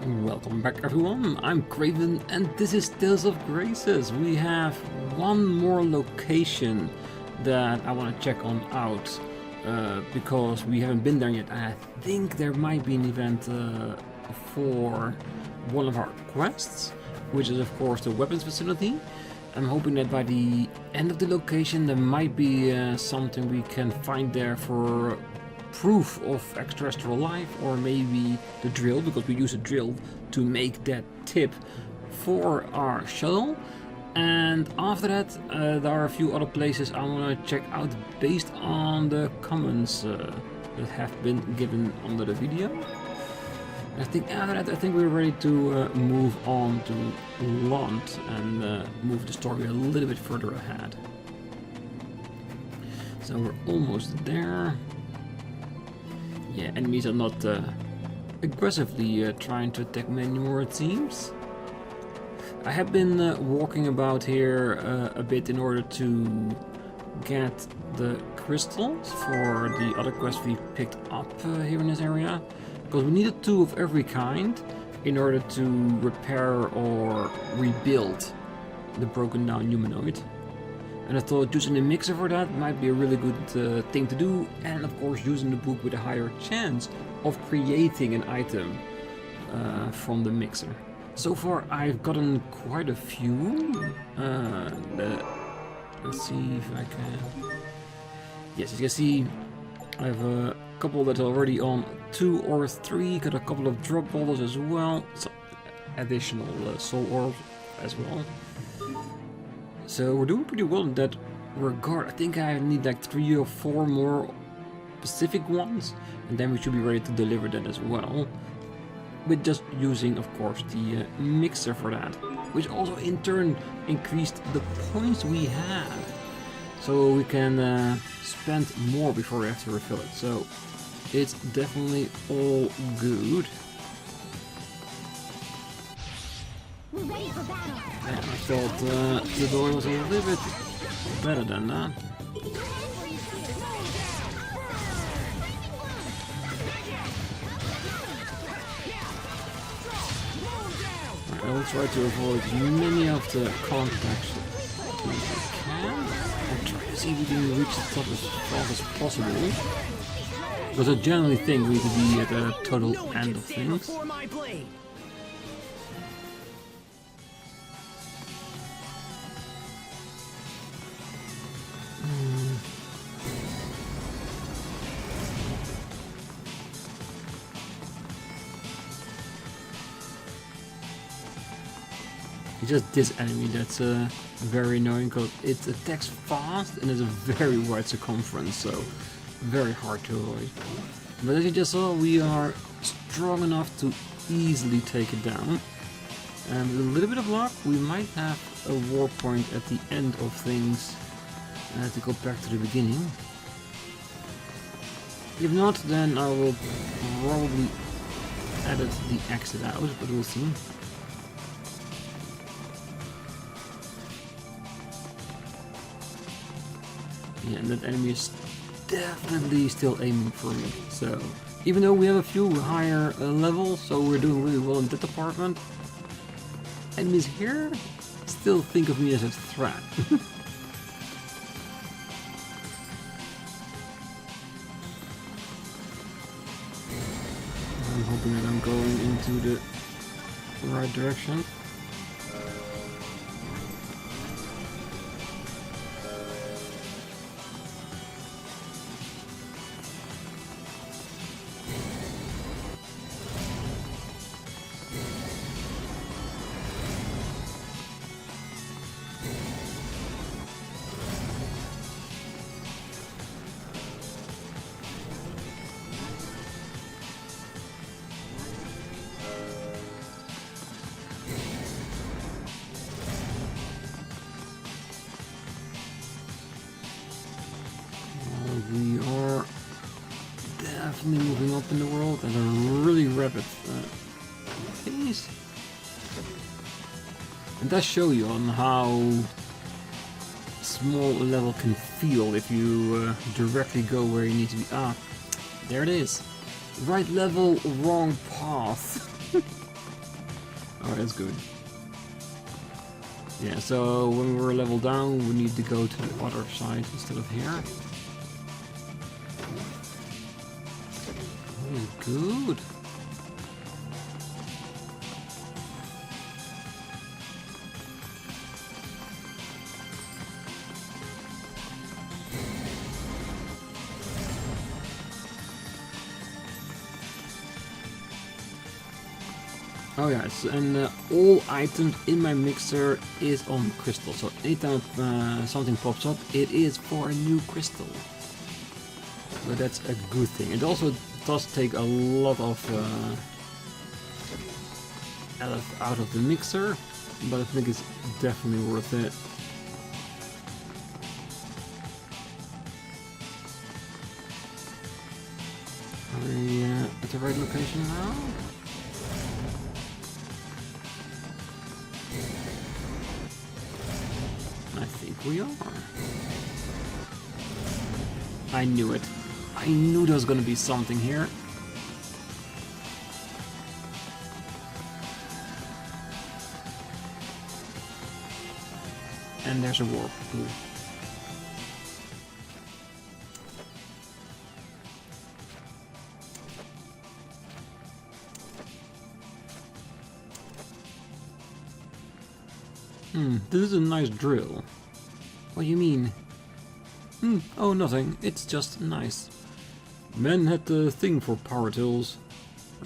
Welcome back everyone, I'm Craven and this is Tales of Graces. We have one more location that I want to check on out because we haven't been there yet. I think there might be an event for one of our quests, which is of course the weapons facility. I'm hoping that by the end of the location there might be something we can find there for proof of extraterrestrial life, or maybe the drill, because we use a drill to make that tip for our shuttle. And after that there are a few other places I want to check out based on the comments that have been given under the video. I think after that, I think we're ready to move on to Lhant and move the story a little bit further ahead. So we're almost there. Yeah, enemies are not aggressively trying to attack me anymore, it seems. I have been walking about here a bit in order to get the crystals for the other quests we picked up here in this area. Because we needed 2 of every kind in order to repair or rebuild the broken down humanoid. And I thought using the mixer for that might be a really good thing to do, and of course using the book with a higher chance of creating an item from the mixer. So far I've gotten quite a few. Let's see if I can... Yes, as you can see, I have a couple that are already on 2 or 3, got a couple of drop bottles as well, some additional soul orbs as well. So we're doing pretty well in that regard. I think I need like 3 or 4 more specific ones, and then we should be ready to deliver that as well. With just using, of course, the mixer for that, which also in turn increased the points we have. So we can spend more before we have to refill it. So it's definitely all good. Yeah, I thought the door was a little bit better than that. Right, I will try to avoid many of the contacts that we can. I'll try to see if we can reach the top as fast as possible. Because I generally think we need to be at the total end of things. It's just this enemy that's very annoying because it attacks fast and has a very wide circumference, so very hard to avoid. But as you just saw, we are strong enough to easily take it down. And with a little bit of luck, we might have a war point at the end of things to go back to the beginning. If not, then I will probably edit the exit out, but we'll see. Yeah, and that enemy is definitely still aiming for me. So, even though we have a few higher levels, so we're doing really well in that department, enemies here still think of me as a threat. I'm hoping that I'm going into the right direction. We are definitely moving up in the world at a really rapid pace. It does show you on how small a level can feel if you directly go where you need to be. Ah, there it is. Right level, wrong path. Oh, that's good. Yeah, so when we're level down, we need to go to the other side instead of here. Oh, good. Oh yes, and all items in my mixer is on crystal, so anytime something pops up, it is for a new crystal. So that's a good thing. It also does take a lot of out of the mixer, but I think it's definitely worth it. Are we at the right location now? I think we are. I knew it. I knew there was going to be something here. And there's a warp. Ooh. This is a nice drill. What do you mean? Oh, nothing. It's just nice. Men had the thing for power tools.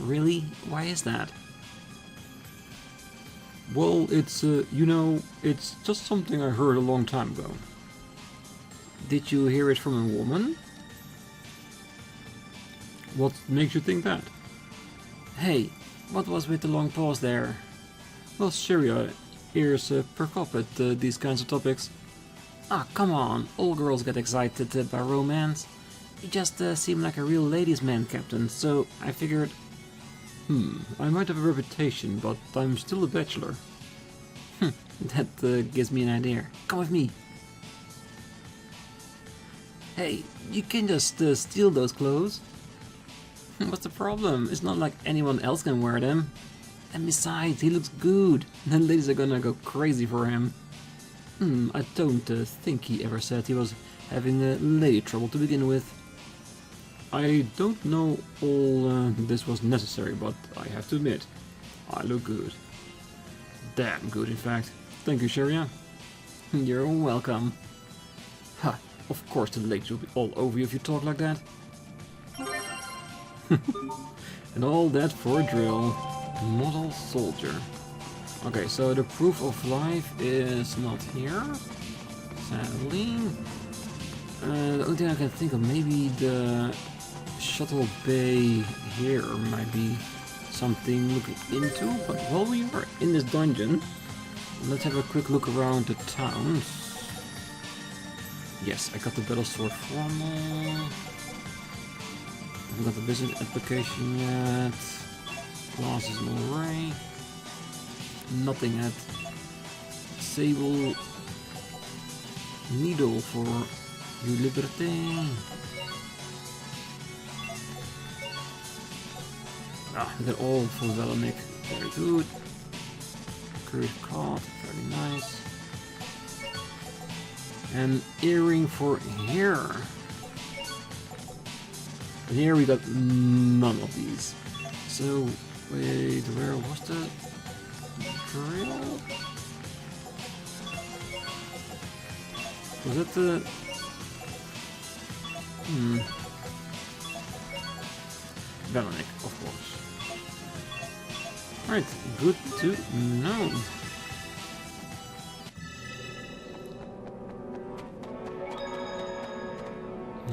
Really? Why is that? Well, it's, you know, it's just something I heard a long time ago. Did you hear it from a woman? What makes you think that? Hey, what was with the long pause there? Well, Syria ears perk up at these kinds of topics. Ah, come on, all girls get excited by romance. You just seem like a real ladies' man, Captain, so I figured... I might have a reputation, but I'm still a bachelor. That gives me an idea. Come with me. Hey, you can just steal those clothes. What's the problem? It's not like anyone else can wear them. And besides, he looks good. The ladies are gonna go crazy for him. I don't think he ever said he was having lady trouble to begin with. I don't know all this was necessary, but I have to admit, I look good. Damn good, in fact. Thank you, Sharia. You're welcome. Ha, of course the ladies will be all over you if you talk like that. And all that for a drill. Model soldier. Okay, so the proof of life is not here, sadly. The only thing I can think of, maybe the shuttle bay here might be something looking into, but while we are in this dungeon, let's have a quick look around the towns. Yes, I got the battle sword formal. Haven't got the visit application yet. Classes no array. Nothing at Sable Needle for Liberté. We got all for Velonic. Very good. Courage card, very nice. And earring for hair. And here we got none of these. So, wait, where was the drill? Was it the... Velonic, of course. Alright, good to know.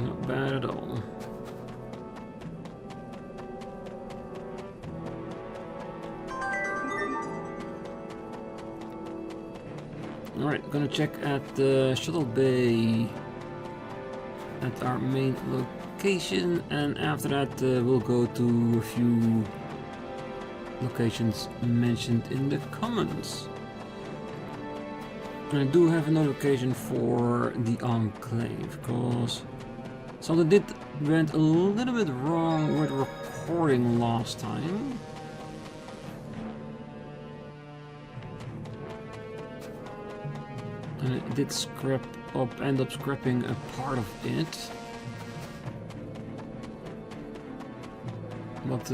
Not bad at all. Alright, gonna check at the shuttle bay at our main location, and after that we'll go to a few locations mentioned in the comments. And I do have a notification for the Enclave, because something went a little bit wrong with recording last time. And it did end up scrapping a part of it. But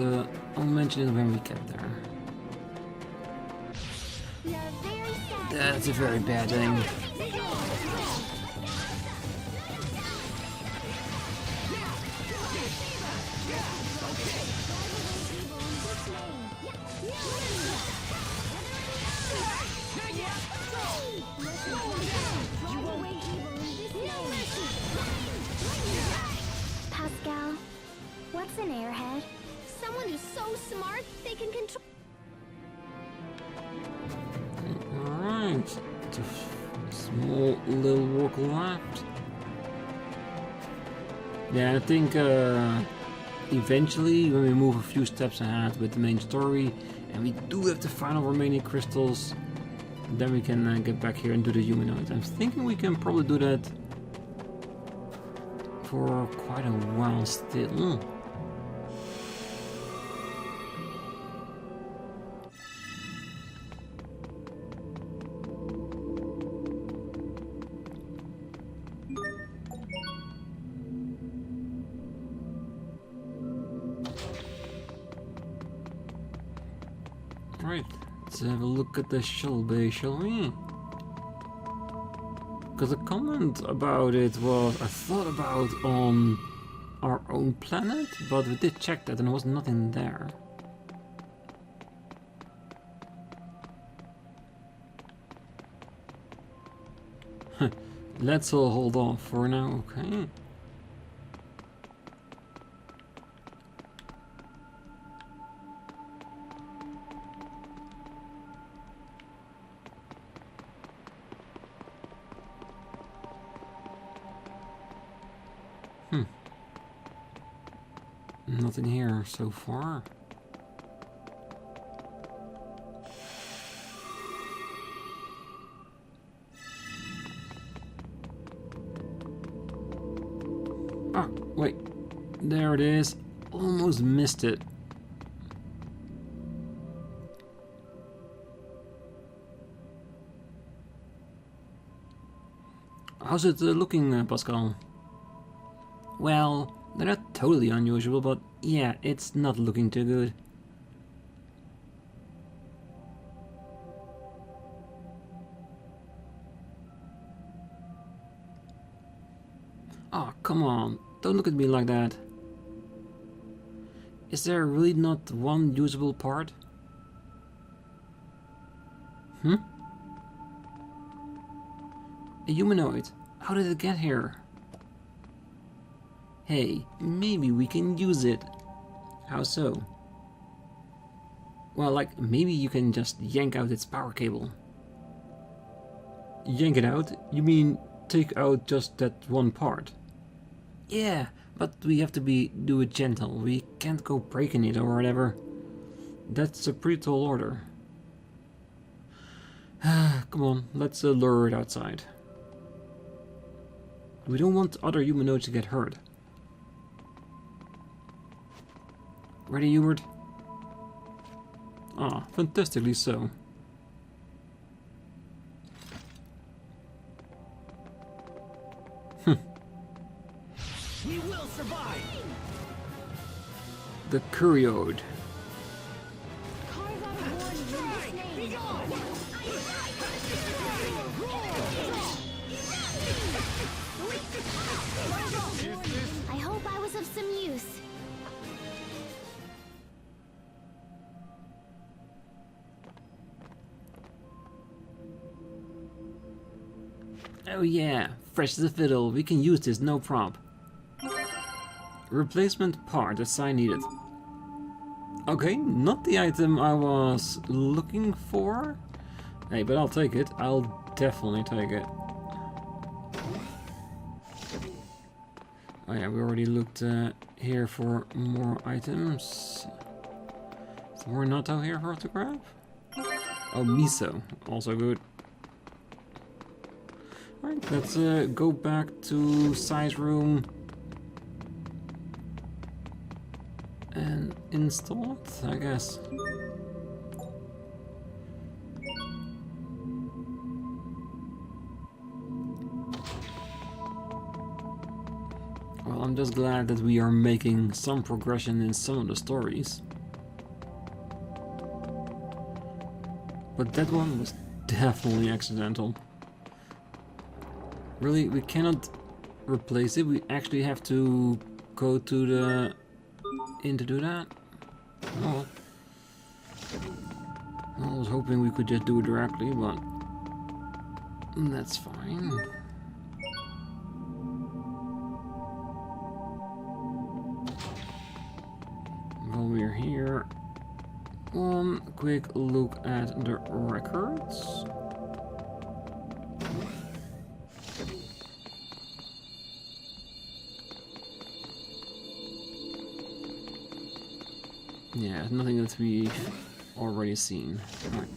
I'll mention it when we get there. That's a very bad thing. Pascal, what's an airhead? Someone who's so smart they can control. Alright, it's a small little work left. Yeah, I think eventually when we move a few steps ahead with the main story and we do have the final remaining crystals, then we can get back here and do the humanoid. I'm thinking we can probably do that for quite a while still. Right, let's have a look at the shell bay, shall we? Because the comment about it was, I thought about on our own planet, but we did check that and there was nothing there. Let's all hold off for now, okay? Nothing here so far. Ah, wait. There it is. Almost missed it. How's it looking, Pascal? Well, they're not totally unusual, but yeah, it's not looking too good. Oh, come on. Don't look at me like that. Is there really not one usable part? A humanoid. How did it get here? Hey, maybe we can use it. How so? Well, like, maybe you can just yank out its power cable. Yank it out? You mean take out just that one part? Yeah, but we have to do it gentle. We can't go breaking it or whatever. That's a pretty tall order. Come on, let's lure it outside. We don't want other humanoids to get hurt. Ready, Hubert? Ah, fantastically so. We will survive. The Curiode. I hope I was of some use. Oh yeah, fresh as a fiddle. We can use this, no prob. Replacement part, that's I needed. Okay, not the item I was looking for. Hey, but I'll take it. I'll definitely take it. Oh yeah, we already looked here for more items. Is more natto here for us to grab? Oh, miso, also good. Alright, let's go back to size room and install it, I guess. I'm just glad that we are making some progression in some of the stories. But that one was definitely accidental. Really, we cannot replace it. We actually have to go to the inn to do that. Oh. Well, I was hoping we could just do it directly, but that's fine. While we're here, one quick look at the records. Yeah, nothing that we've already seen. Right.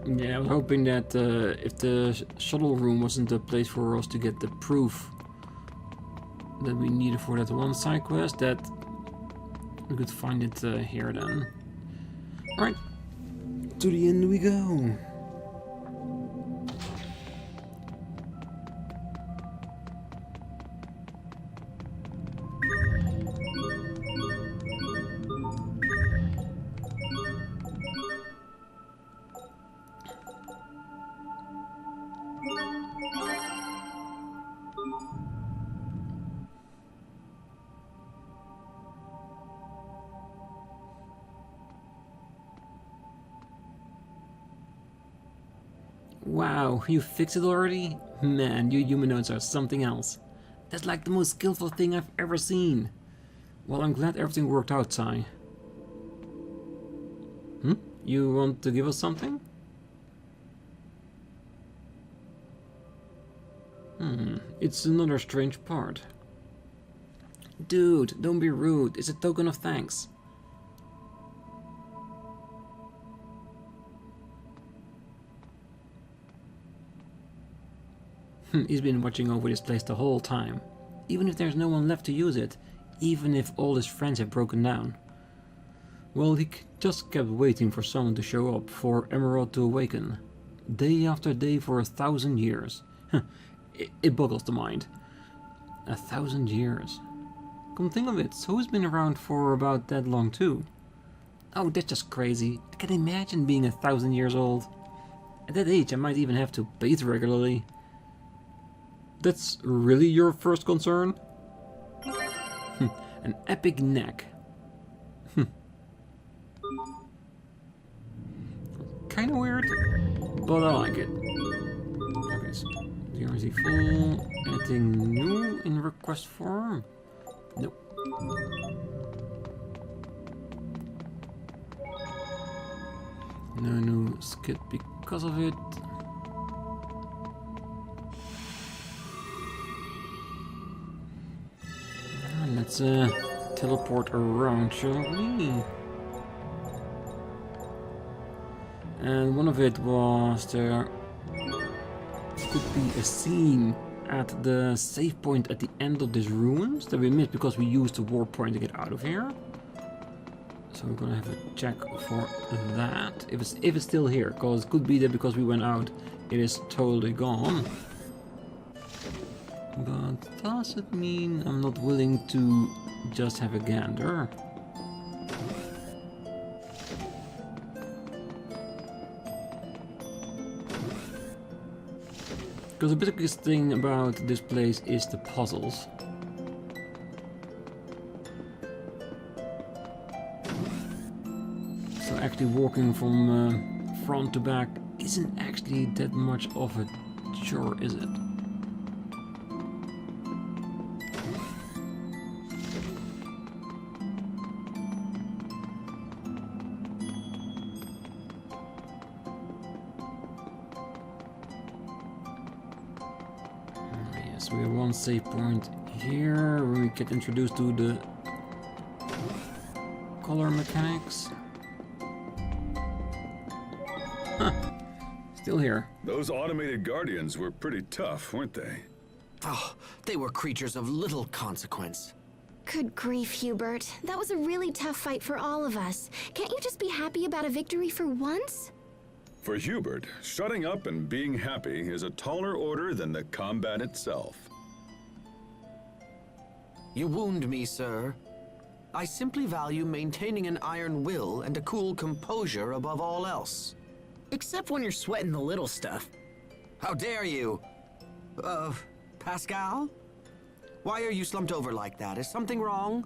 Yeah, I was hoping that if the shuttle room wasn't the place for us to get the proof that we needed for that one side quest, that we could find it here then. Alright, to the end we go. Wow, you fixed it already? Man, you humanoids are something else. That's like the most skillful thing I've ever seen. Well, I'm glad everything worked out, Sai. You want to give us something? It's another strange part. Dude, don't be rude. It's a token of thanks. He's been watching over this place the whole time. Even if there's no one left to use it. Even if all his friends have broken down. Well, he just kept waiting for someone to show up, for Emerald to awaken. Day after day for 1,000 years. It boggles the mind. 1,000 years. Come think of it, So's been around for about that long too. Oh, that's just crazy. I can imagine being 1,000 years old. At that age, I might even have to bathe regularly. That's really your first concern? An epic neck. Kinda weird, but I like it. Okay, so DRZ full. Anything new in request form? Nope. No new skit because of it. Let's teleport around, shall we? And one of it was there could be a scene at the save point at the end of this ruins that we missed because we used the warp point to get out of here. So we're gonna have a check for that if it's still here, because it could be that because we went out it is totally gone. But does it mean I'm not willing to just have a gander? Because the biggest thing about this place is the puzzles. So actually walking from front to back isn't actually that much of a chore, is it? So we have one save point here where we get introduced to the color mechanics. Huh. Still here. Those automated guardians were pretty tough, weren't they? Oh, they were creatures of little consequence. Good grief, Hubert. That was a really tough fight for all of us. Can't you just be happy about a victory for once? For Hubert, shutting up and being happy is a taller order than the combat itself. You wound me, sir. I simply value maintaining an iron will and a cool composure above all else. Except when you're sweating the little stuff. How dare you? Pascal? Why are you slumped over like that? Is something wrong?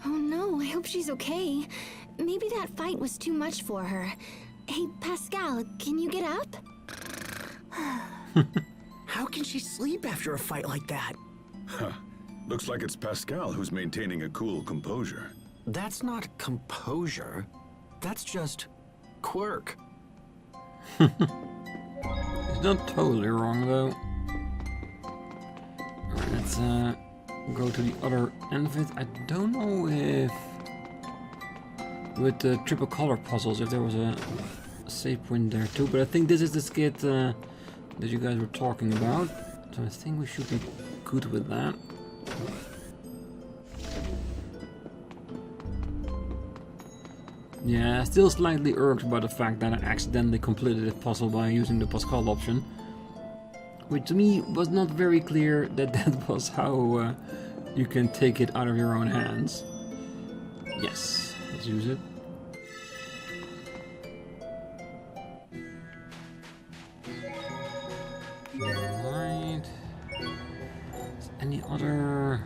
Oh no, I hope she's okay. Maybe that fight was too much for her. Hey, Pascal, can you get up? How can she sleep after a fight like that? Huh. Looks like it's Pascal who's maintaining a cool composure. That's not composure. That's just quirk. It's not totally wrong though. Alright, let's go to the other end of it. I don't know if with the triple color puzzles if there was a save point there too, but I think this is the skit that you guys were talking about, so I think we should be good with that. Yeah, still slightly irked by the fact that I accidentally completed the puzzle by using the Pascal option, which to me was not very clear that that was how you can take it out of your own hands. Yes, let's use it. Alright. Is any other...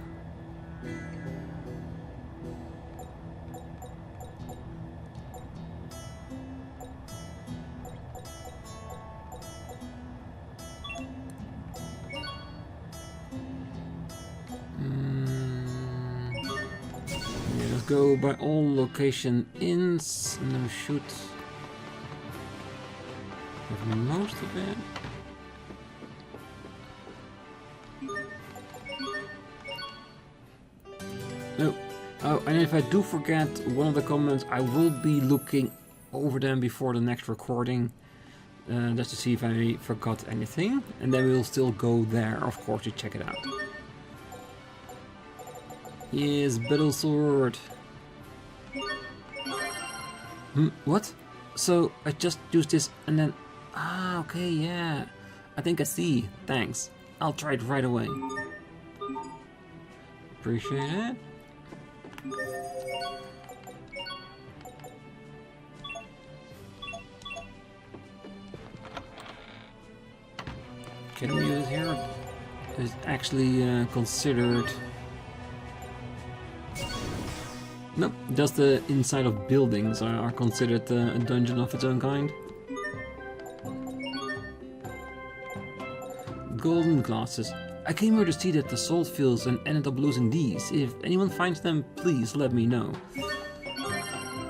Go by all location inns and then we should have most of it. No. Oh, and if I do forget one of the comments, I will be looking over them before the next recording, just to see if I forgot anything, and then we'll still go there, of course, to check it out. Yes, battle sword. What? So I just use this and then... Ah, okay, yeah. I think I see. Thanks. I'll try it right away. Appreciate it. Can we use it here? It's actually considered... Nope, just the inside of buildings are considered a dungeon of its own kind. Golden glasses. I came here to see that the salt fields and ended up losing these. If anyone finds them, please let me know.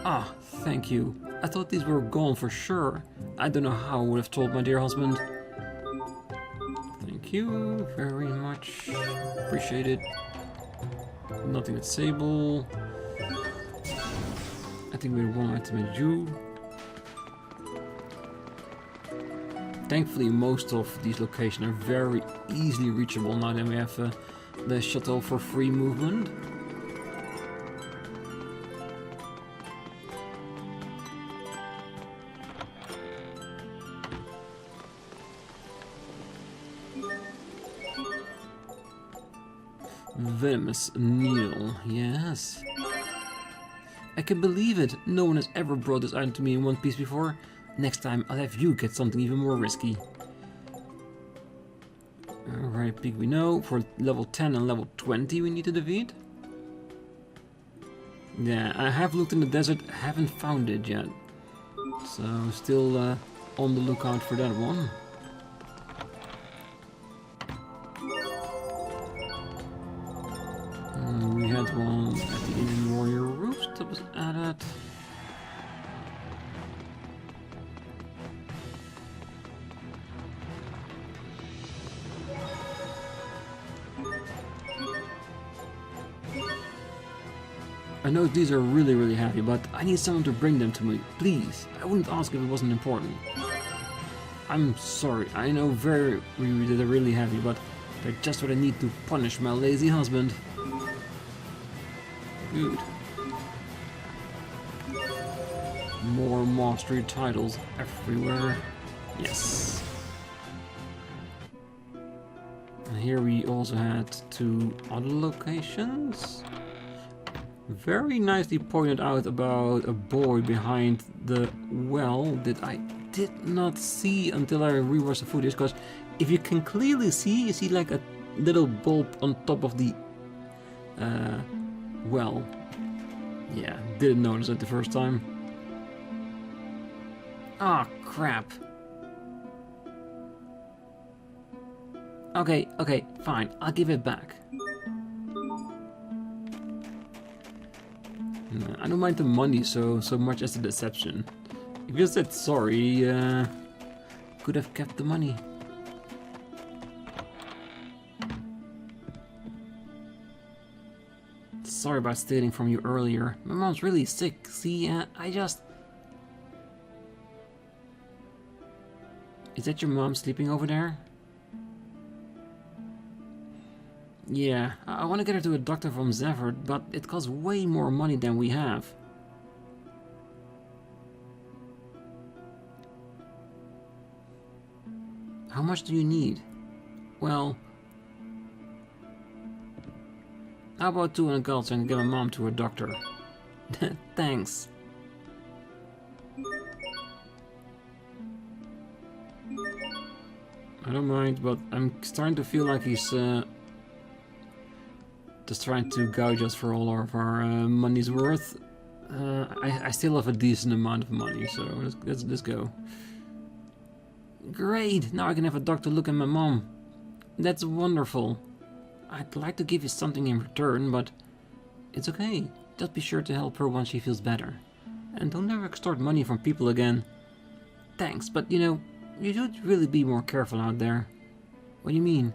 Ah, thank you. I thought these were gone for sure. I don't know how I would have told my dear husband. Thank you very much. Appreciate it. Nothing at Sable. I think we have one item in Jew. Thankfully, most of these locations are very easily reachable now that we have the shuttle for free movement. Venomous Needle, yes. I can believe it. No one has ever brought this item to me in one piece before. Next time I'll have you get something even more risky. Alright, big we know. For level 10 and level 20 we need to defeat. Yeah, I have looked in the desert, haven't found it yet. So still on the lookout for that one. We had one at the Indian Warrior Roost that was added. I know these are really heavy, but I need someone to bring them to me, please. I wouldn't ask if it wasn't important. I'm sorry, I know they're really heavy, but they're just what I need to punish my lazy husband. Good. More mastery titles everywhere. Yes. And here we also had 2 other locations. Very nicely pointed out about a boy behind the well that I did not see until I rewatched the footage, because if you can clearly see, you see like a little bulb on top of the well. Yeah, didn't notice it the first time. Ah, crap. Okay, fine, I'll give it back. I don't mind the money so much as the deception. If you said sorry, could have kept the money. Sorry about stealing from you earlier. My mom's really sick. See, I just... Is that your mom sleeping over there? Yeah, I want to get her to a doctor from Zephyr, but it costs way more money than we have. How much do you need? Well, how about 200 gold so I can get my mom to a doctor? Thanks. I don't mind, but I'm starting to feel like he's just trying to gouge us for all of our money's worth. I still have a decent amount of money, so let's go. Great! Now I can have a doctor look at my mom. That's wonderful. I'd like to give you something in return, but it's okay. Just be sure to help her once she feels better. And don't ever extort money from people again. Thanks, but you know, you should really be more careful out there. What do you mean?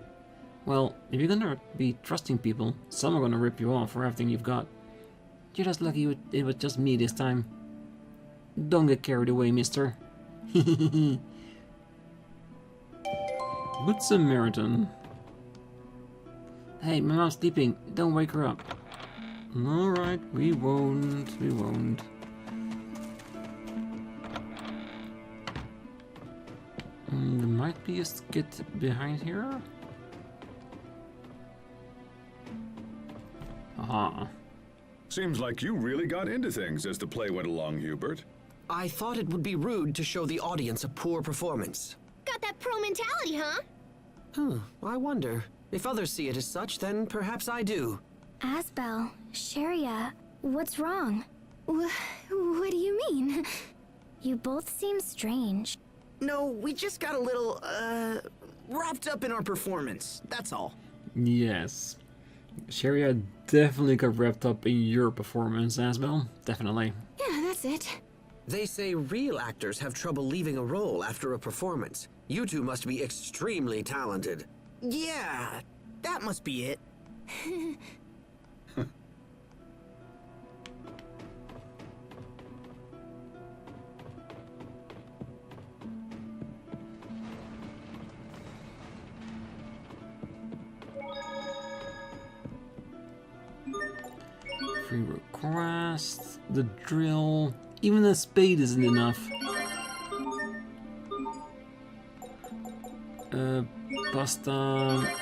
Well, if you're gonna be trusting people, some are gonna rip you off for everything you've got. You're just lucky it was just me this time. Don't get carried away, mister. Good Samaritan. Hey, my mom's sleeping. Don't wake her up. Alright, we won't. There might be a skit behind here. Aha. Seems like you really got into things as the play went along, Hubert. I thought it would be rude to show the audience a poor performance. Got that pro mentality, huh? I wonder. If others see it as such, then perhaps I do. Asbel, Sharia, what's wrong? What do you mean? You both seem strange. No, we just got a little, wrapped up in our performance. That's all. Yes. Sharia definitely got wrapped up in your performance, Asbel. Definitely. Yeah, that's it. They say real actors have trouble leaving a role after a performance. You two must be extremely talented. Yeah, that must be it. Free request, the drill, even a spade isn't enough. Pasta.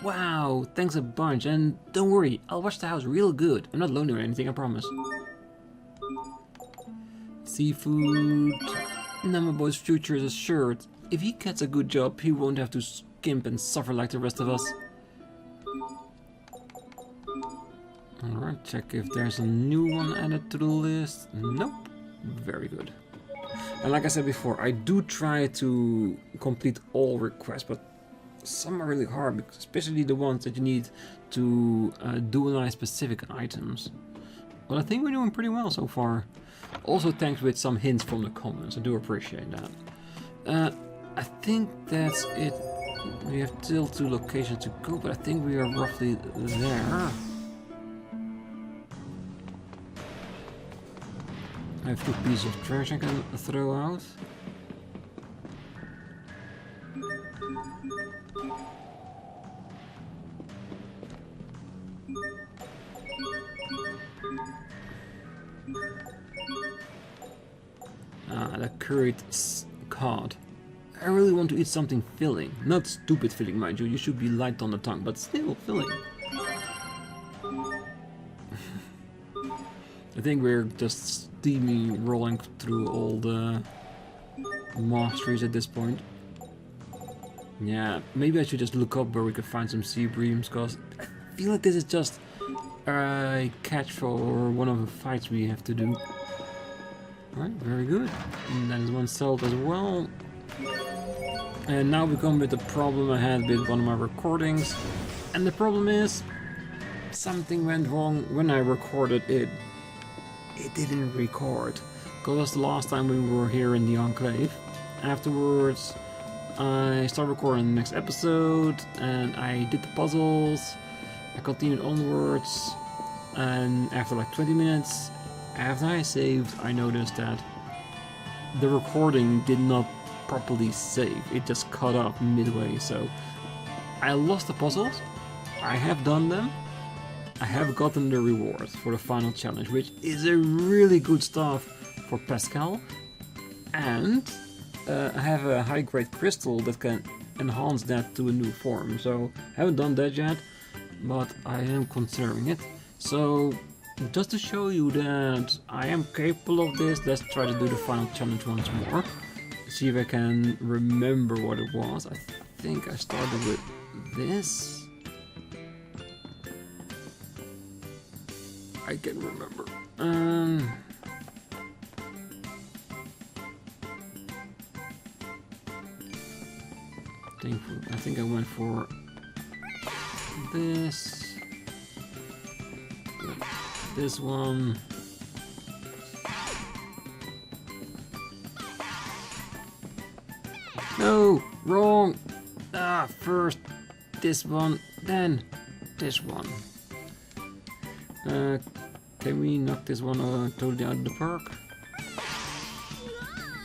Wow, thanks a bunch, and don't worry, I'll watch the house real good. I'm not lonely or anything, I promise. Seafood. Now my boy's future is assured. If he gets a good job, he won't have to skimp and suffer like the rest of us. Alright, check if there's a new one added to the list. Nope. Very good. And like I said before, I do try to complete all requests, but some are really hard, especially the ones that you need to dualize specific items. But I think we're doing pretty well so far. Also thanks with some hints from the comments, I do appreciate that. I think that's it. We have still 2 locations to go, but I think we are roughly there. I have 2 pieces of trash I can throw out. The curried cod. I really want to eat something filling. Not stupid filling, mind you. You should be light on the tongue, but still filling. I think we're just steaming, rolling through all the masteries at this point. Yeah, maybe I should just look up where we can find some sea breams, because I feel like this is just a catch for one of the fights we have to do. Alright, very good. And that is one sold as well. And now we come with the problem I had with one of my recordings. And the problem is, something went wrong when I recorded it. It didn't record. Because the last time we were here in the Enclave. Afterwards, I started recording the next episode, and I did the puzzles. I continued onwards, and after like 20 minutes, after I saved, I noticed that the recording did not properly save. It just cut off midway, so I lost the puzzles. I have done them. I have gotten the reward for the final challenge, which is a really good stuff for Pascal, and I have a high-grade crystal that can enhance that to a new form. So I haven't done that yet, but I am considering it. So just to show you that I am capable of this, let's try to do the final challenge once more. See if I can remember what it was. I think I started with this. I can remember. I think I went for this. This one. No, wrong. First this one, then this one. Can we knock this one totally out of the park?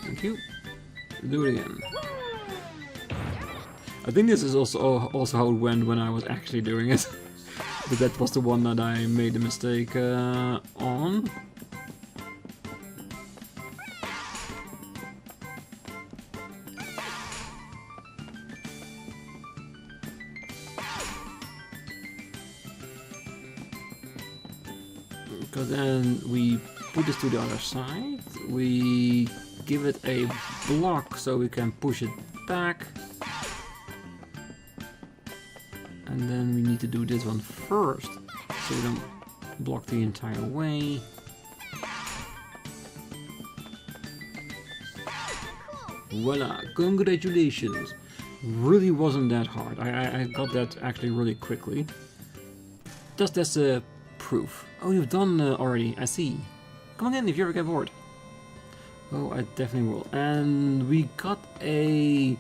Thank you. Do it again. I think this is also how it went when I was actually doing it. But that was the one that I made a mistake on. Because then we put this to the other side. We give it a block so we can push it back. And then we need to do this one first, so we don't block the entire way. Voila, congratulations! Really wasn't that hard. I got that actually really quickly. Just as a proof. Oh, you've done already, I see. Come again if you ever get bored. Oh, I definitely will. And we got a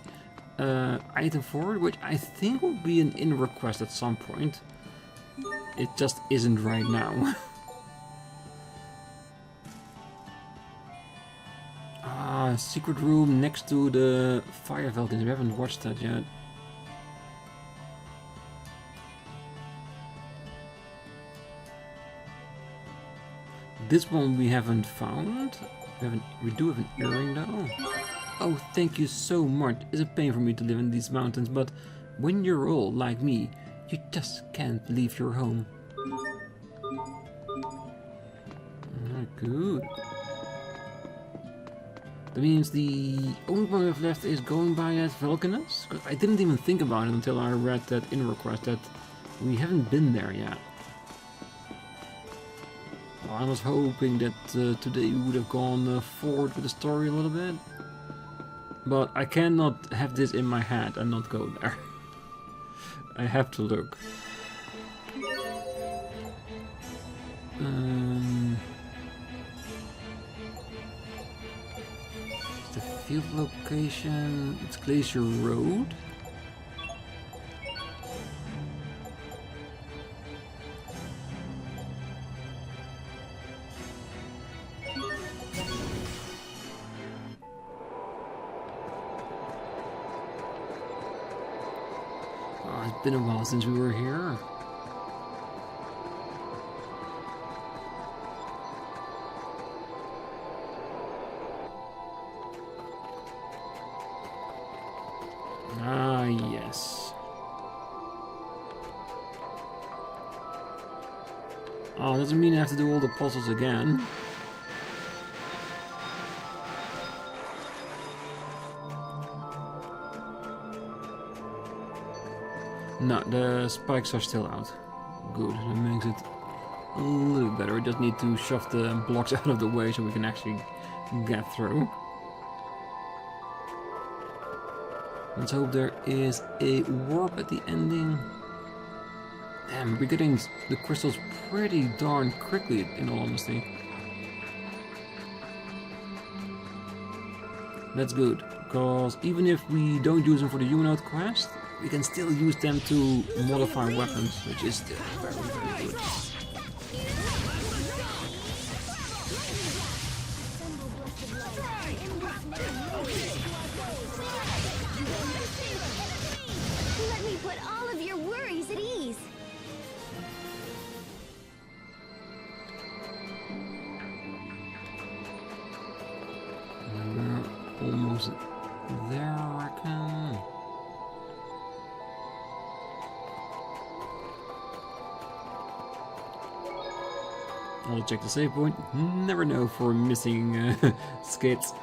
item for it, which I think will be an in request at some point. It just isn't right now. Secret room next to the fire fountains. We haven't watched that yet. This one we haven't found. We do have an earring though. Oh, thank you so much. It's a pain for me to live in these mountains, but when you're old like me, you just can't leave your home. Good. That means the only one we have left is going by that Vulcanus? Because I didn't even think about it until I read that in request that we haven't been there yet. Well, I was hoping that today we would have gone forward with the story a little bit. But I cannot have this in my head and not go there. I have to look. The field location, it's Glacier Road. Oh, it's been a while since we were here. Oh, doesn't mean I have to do all the puzzles again. No, the spikes are still out. Good, that makes it a little better. We just need to shove the blocks out of the way so we can actually get through. Let's hope there is a warp at the ending. Damn, we're getting the crystals pretty darn quickly, in all honesty. That's good, because even if we don't use them for the humanoid quest, we can still use them to modify weapons, which is still very, very good. Let me put all of your worries at ease. We're almost there, I reckon. I'll check the save point. Never know for missing skits.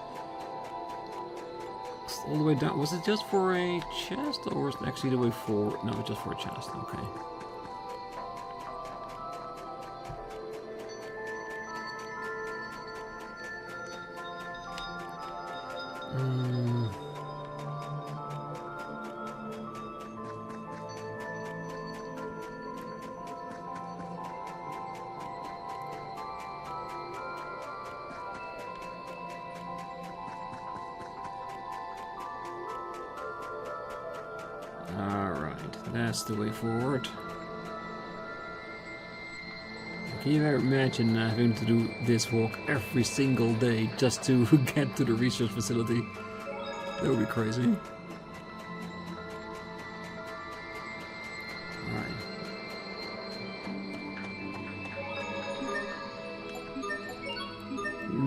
All the way down. Was it just for a chest, or was it actually the way forward? No, just for a chest. Okay. Alright, that's the way forward. Can you imagine having to do this walk every single day just to get to the research facility? That would be crazy. Alright.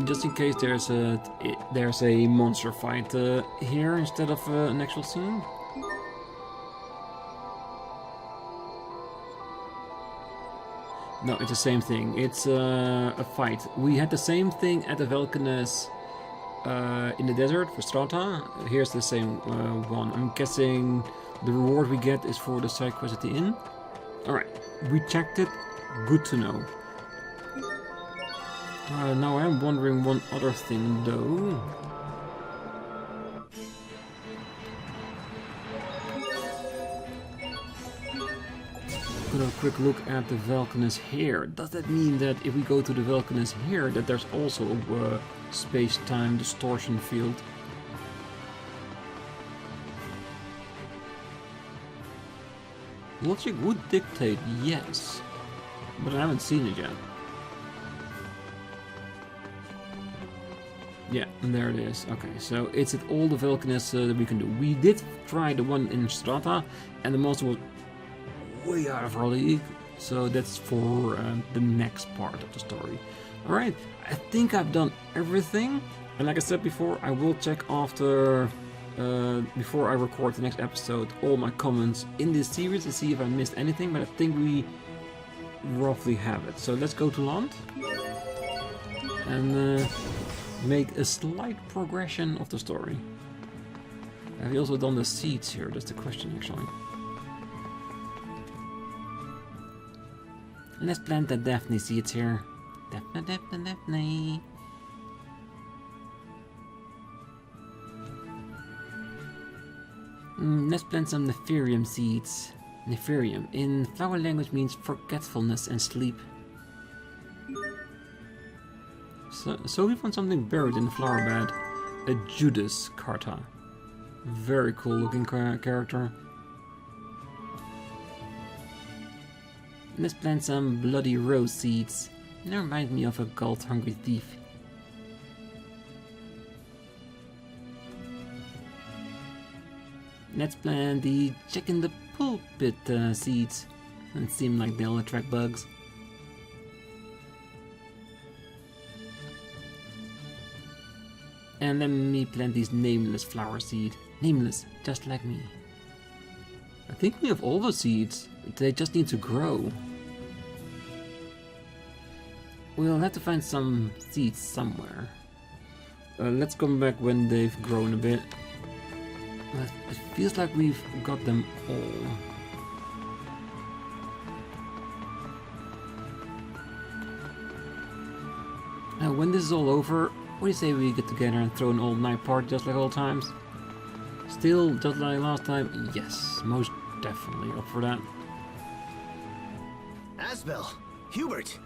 Just in case there's a monster fight here instead of an actual scene. No, it's the same thing. It's a fight. We had the same thing at the Vulcanus in the desert for Strata. Here's the same one. I'm guessing the reward we get is for the side quest at the inn. Alright, we checked it. Good to know. Now I'm wondering one other thing though. Got a quick look at the Vulcanus heir. Does that mean that if we go to the Vulcanus heir that there's also a space-time distortion field? Logic would dictate yes, but I haven't seen it yet. Yeah, and there it is. Okay, so it's at all the Vulcanus that we can do. We did try the one in Strata, and the monster was way out of our league, so that's for the next part of the story. Alright, I think I've done everything, and like I said before, I will check after, before I record the next episode, all my comments in this series to see if I missed anything, but I think we roughly have it. So let's go to Lhant and make a slight progression of the story. Have you also done the seeds here? That's the question actually. Let's plant the Daphne seeds here. Daphne, Daphne, Daphne. Let's plant some Nepherium seeds. Nepherium in flower language means forgetfulness and sleep. So we found something buried in the flower bed. A Judas Carta. Very cool looking character. Let's plant some bloody rose seeds. They remind me of a gold-hungry thief. Let's plant the check in the pulpit seeds. It seem like they'll attract bugs. And let me plant these nameless flower seed. Nameless, just like me. I think we have all the seeds. They just need to grow. We'll have to find some seeds somewhere. Let's come back when they've grown a bit. It feels like we've got them all. Now, when this is all over, what do you say we get together and throw an all night party just like old times? Still just like last time? Yes, most definitely up for that. Asbel, Hubert,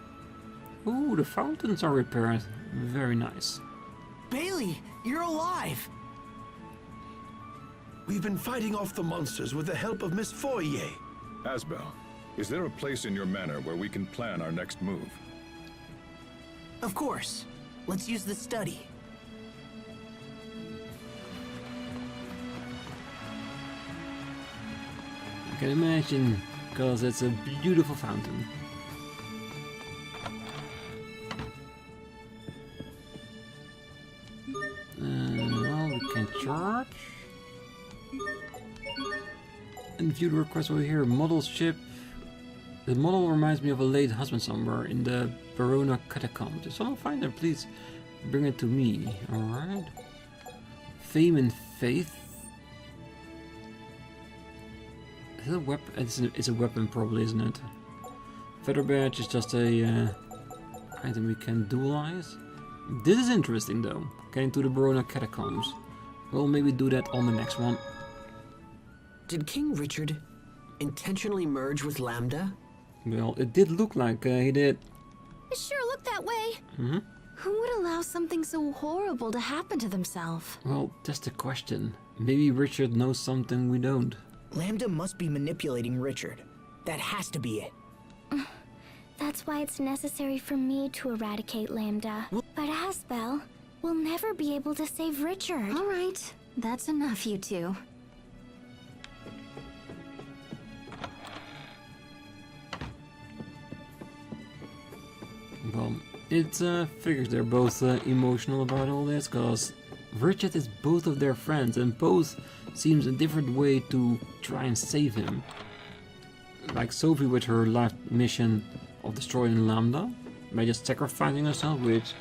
Ooh, the fountains are repaired. Very nice. Bailey, you're alive. We've been fighting off the monsters with the help of Miss Foyer. Asbel, is there a place in your manor where we can plan our next move? Of course. Let's use the study. I can imagine, because it's a beautiful fountain. Well, we can charge. And view the request over here. Model ship. The model reminds me of a late husband somewhere in the Verona catacombs. If someone find it, please bring it to me. Alright. Fame and faith. Is it a weapon? It's a weapon, probably, isn't it? Feather badge is just a item we can dualize. This is interesting, though. Getting to the Verona catacombs. We'll maybe do that on the next one. Did King Richard intentionally merge with Lambda? Well, it did look like he did. It sure looked that way. Mm-hmm. Who would allow something so horrible to happen to themselves? Well, that's the question. Maybe Richard knows something we don't. Lambda must be manipulating Richard. That has to be it. That's why it's necessary for me to eradicate Lambda. But Asbel will never be able to save Richard. All right, that's enough, you two. Well, it figures they're both emotional about all this, because Richard is both of their friends, and both seems a different way to try and save him. Like Sophie with her life mission of destroying Lambda, by just sacrificing herself, which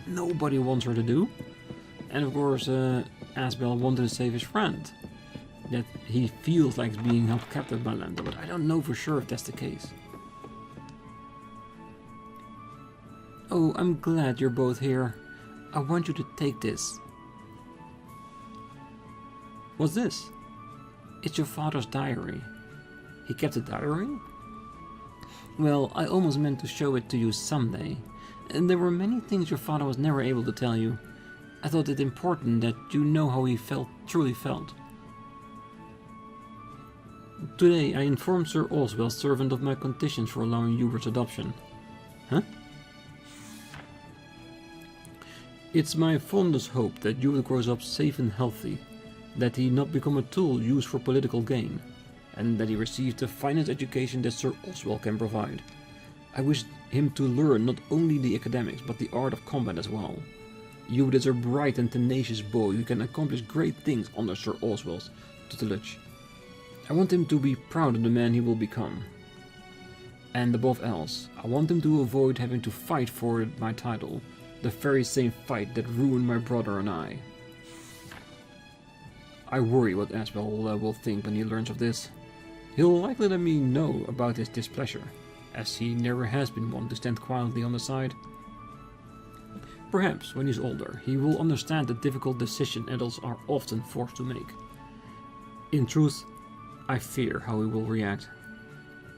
nobody wants her to do. And of course, Asbel wanted to save his friend. That he feels like he's being held captive by Lambda, but I don't know for sure if that's the case. Oh, I'm glad you're both here. I want you to take this. What's this? It's your father's diary. He kept a diary? Well, I almost meant to show it to you someday. And there were many things your father was never able to tell you. I thought it important that you know how he truly felt. Today, I informed Sir Oswell, servant, of my conditions for allowing Hubert's adoption. Huh? It's my fondest hope that Hubert grows up safe and healthy, that he not become a tool used for political gain, and that he receives the finest education that Sir Oswell can provide. I wish him to learn not only the academics, but the art of combat as well. Hubert is a bright and tenacious boy who can accomplish great things under Sir Oswell's tutelage. I want him to be proud of the man he will become. And above else, I want him to avoid having to fight for my title, the very same fight that ruined my brother and I. I worry what Asbel will think when he learns of this. He'll likely let me know about his displeasure, as he never has been one to stand quietly on the side. Perhaps, when he's older, he will understand the difficult decision adults are often forced to make. In truth, I fear how he will react.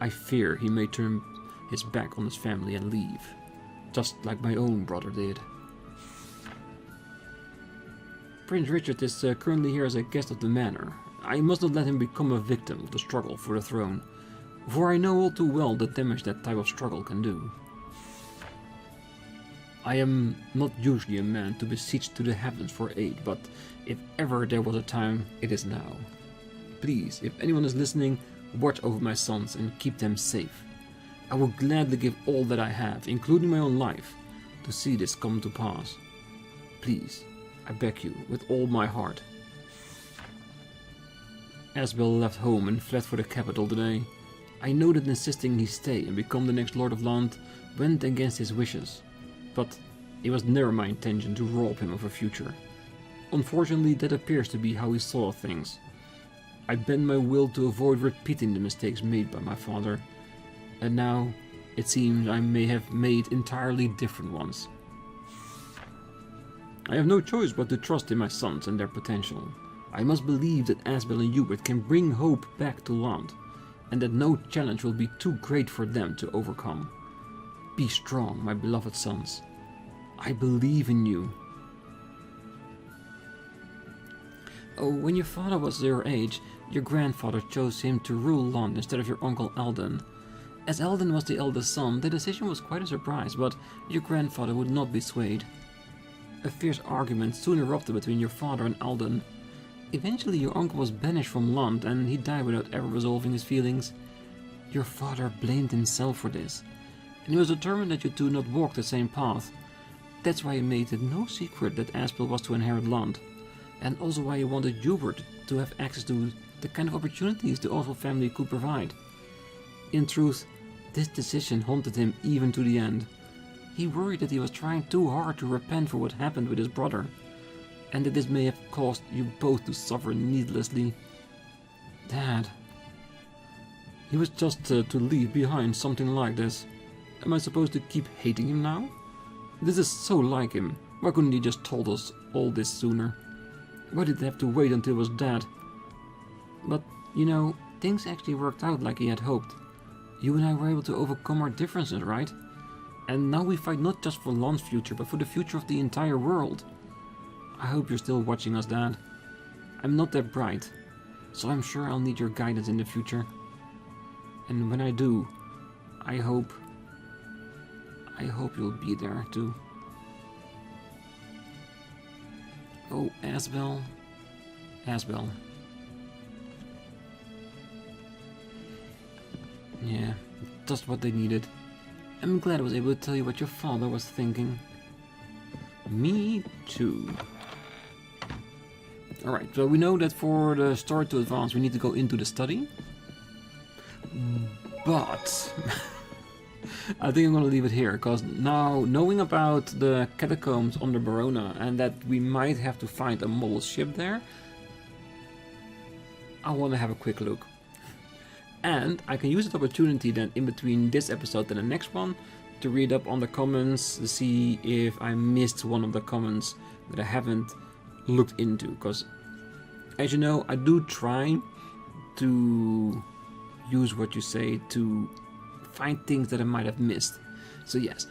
I fear he may turn his back on his family and leave, just like my own brother did. Prince Richard is currently here as a guest of the manor. I must not let him become a victim of the struggle for the throne, for I know all too well the damage that type of struggle can do. I am not usually a man to beseech to the heavens for aid, but if ever there was a time, it is now. Please, if anyone is listening, watch over my sons and keep them safe. I will gladly give all that I have, including my own life, to see this come to pass. Please, I beg you, with all my heart. Asbel left home and fled for the capital today. I know that insisting he stay and become the next Lord of Lhant went against his wishes. but it was never my intention to rob him of a future. Unfortunately, that appears to be how he saw things. I bent my will to avoid repeating the mistakes made by my father, and now it seems I may have made entirely different ones. I have no choice but to trust in my sons and their potential. I must believe that Asbel and Hubert can bring hope back to Lhant, and that no challenge will be too great for them to overcome. Be strong, my beloved sons. I believe in you. Oh, when your father was your age, your grandfather chose him to rule Lhant instead of your uncle Alden. As Alden was the eldest son, the decision was quite a surprise, but your grandfather would not be swayed. A fierce argument soon erupted between your father and Alden. Eventually your uncle was banished from Lhant and he died without ever resolving his feelings. Your father blamed himself for this, and he was determined that you two not walk the same path. That's why he made it no secret that Asbel was to inherit Lhant, and also why he wanted Hubert to have access to the kind of opportunities the Asbel family could provide. In truth, this decision haunted him even to the end. He worried that he was trying too hard to repent for what happened with his brother, and that this may have caused you both to suffer needlessly. Dad. He was just to leave behind something like this. Am I supposed to keep hating him now? This is so like him. Why couldn't he just told us all this sooner? Why did he have to wait until he was dead? But, you know, things actually worked out like he had hoped. You and I were able to overcome our differences, right? And now we fight not just for Lhant's future, but for the future of the entire world. I hope you're still watching us, Dad. I'm not that bright, so I'm sure I'll need your guidance in the future. And when I do, I hope you'll be there too. Oh, Asbel. Asbel. Yeah, just what they needed. I'm glad I was able to tell you what your father was thinking. Me too. Alright, so we know that for the story to advance we need to go into the study. But I think I'm gonna leave it here, because now knowing about the catacombs under Verona and that we might have to find a model ship there, I want to have a quick look. And I can use the opportunity then in between this episode and the next one to read up on the comments to see if I missed one of the comments that I haven't looked into. Because as you know, I do try to use what you say to find things that I might have missed. So yes,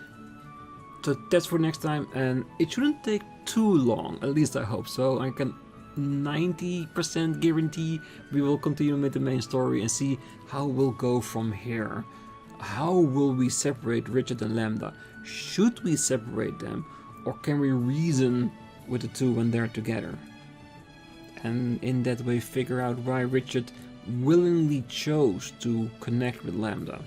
so that's for next time, and it shouldn't take too long, at least I hope so. I can 90% guarantee we will continue with the main story and see how we'll go from here. How will we separate Richard and Lambda? Should we separate them, or can we reason with the two when they're together? And in that way figure out why Richard willingly chose to connect with Lambda.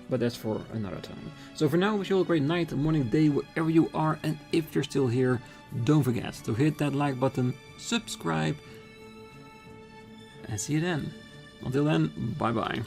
But that's for another time. So for now, wish you all a great night, morning, day, wherever you are, and if you're still here, don't forget to hit that like button, subscribe, and see you then. Until then, bye bye.